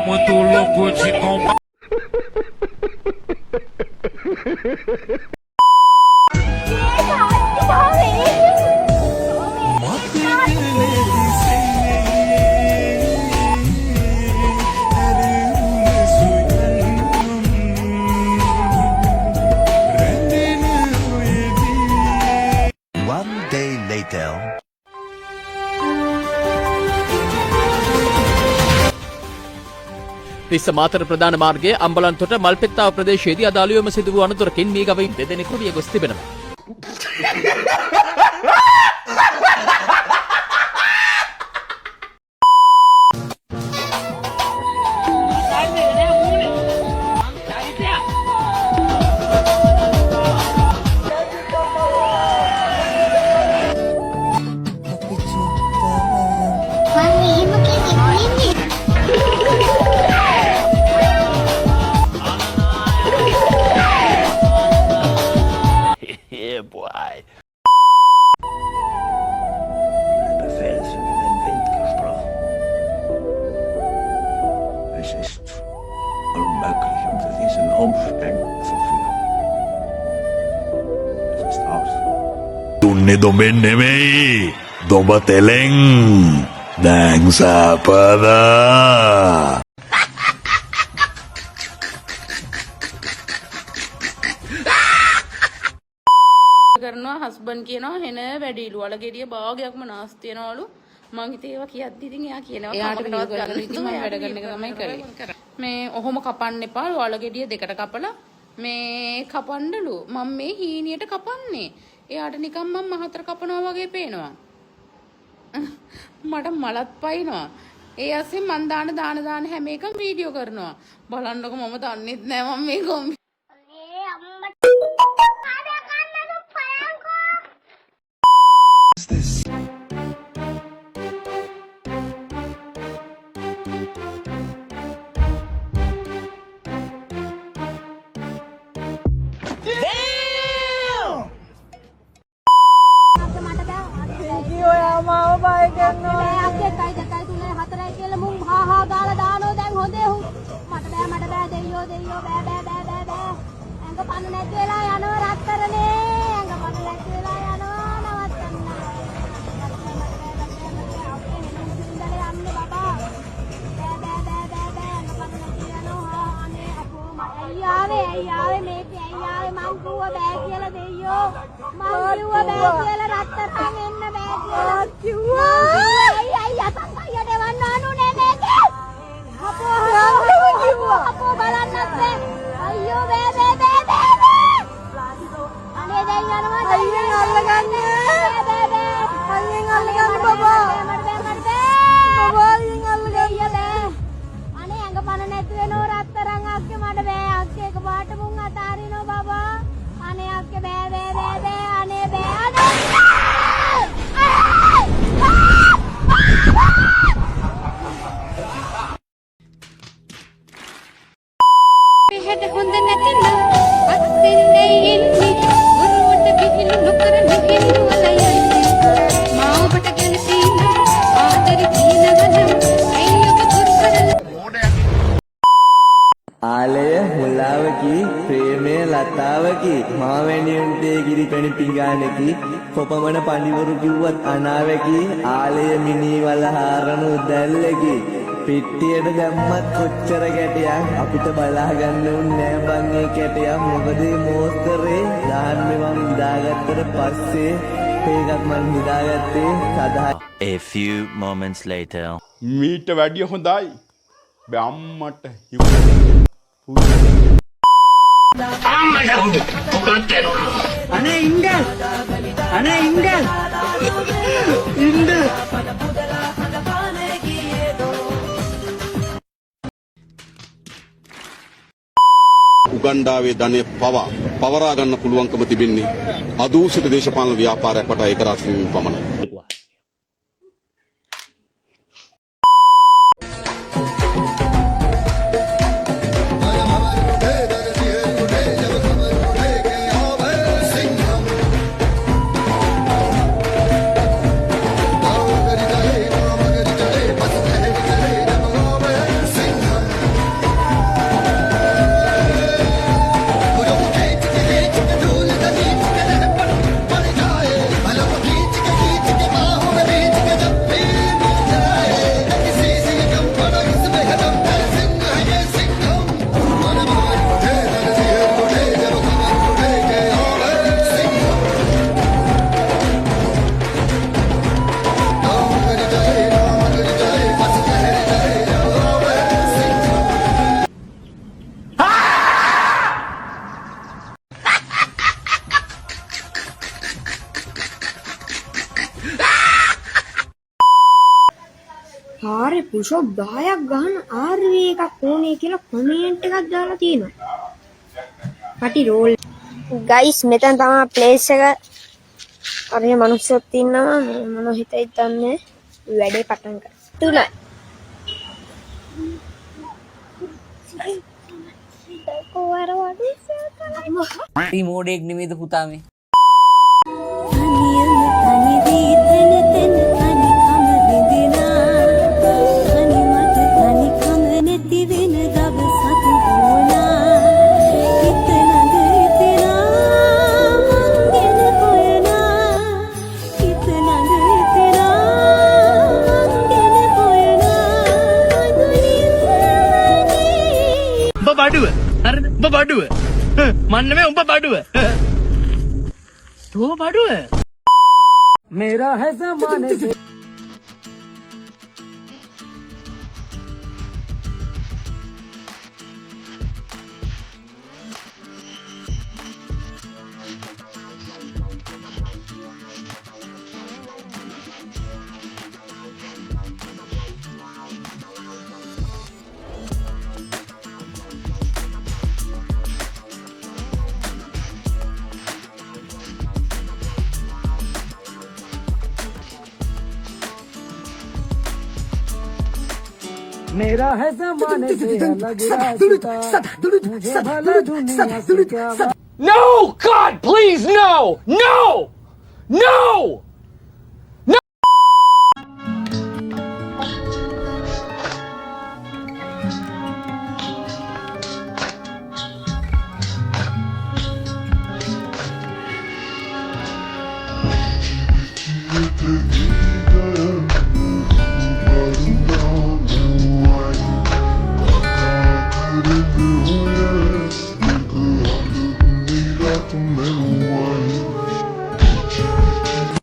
muito louco de combar. One day later. Tissa Matara ප්‍රධාන මාර්ගයේ අම්බලන්තොට මල්පෙත්තාව ප්‍රදේශයේදී අද අලුයම සිදු වූ අනතුරකින් මේ ගවයින් දෙදෙනෙකු මිය ගොස් තිබෙනවා. Es ist unmöglich, unter diesen Umständen zu führen. Es ist aus. දුන්නේ දොඹෙන් නෙමෙයි දොඹ තෙලෙන් දැන් සාපදා කරනවා හස්බන්ඩ් කියනවා හෙන වැඩිලු වල ගෙඩිය භාගයක්ම නාස් තියනවලු මං හිතේ ඒවා කියද්දි ඉතින් එයා කියනවා එයාට කමකටවත් ගන්න ඉතින් මම වැඩ කරන එක තමයි කරේ මේ ඔහොම කපන්න එපා වල ගෙඩිය දෙකට කපලා මේ කපන්නලු මම මේ හීනියට කපන්නේ එයාට නිකන් මම මහතර කපනවා වගේ පේනවා මට මලත් පයින්නවා ඒ ඇස්සේ මන් දාන හැම එකම වීඩියෝ කරනවා බලන්නකො මම දන්නෙත් නෑ මම මේ කොම්බි ආලය මුලාවකි ප්‍රේමය ලතාවකි මාවැණියුන්ටේ ගිරි පැණි පිඟානකි කොපමණ පඬිවරු කිව්වත් අනාවකි ආලය මිනිවල හාරණු දැල්ලකි පිට්ටියට දැම්මත් කොච්චර කැටයක් අපිට බලා ගන්න උන්නේ නෑ බං ඒ කැටයක් මොකද මේ මෝස්තරේ දාන්නේ මම නිදාගත්තට පස්සේ ඒකත් මම නිදාගත්තේ සදා. A few moments later. මීට වැඩිය හොඳයි බම්මට අනේ ඉංගල් උගණ්ඩාවේ ධනය පවරා ගන්න පුළුවන්කම තිබෙන්නේ අදූෂිත දේශපාලන ව්‍යාපාරයක් වට ඒක රාශියෙන් පමණයි. පුෂප් 10ක් ගහන RV එකක් ඕනේ කියලා කමෙන්ට් එකක් දාලා තියෙනවා. පටි රෝල්. ගයිස් මෙතන තමයි ප්ලේස් එක. අර මේ මිනිස්සුත් ඉන්නවා මම හිතයි දන්නේ වැඩේ පටන් ගන්න. 3යි. රිමෝඩ් එක නෙමෙයිද පුතා මේ? බඩුව හරිද උඹ බඩුව මන් නෙමෙයි උඹ බඩුව තෝ බඩුව मेरा है ज़माने से मेरा है ज़माने से अलग रास्ता मुझे भला दुनिया से क्या No! God, please, no! No! No!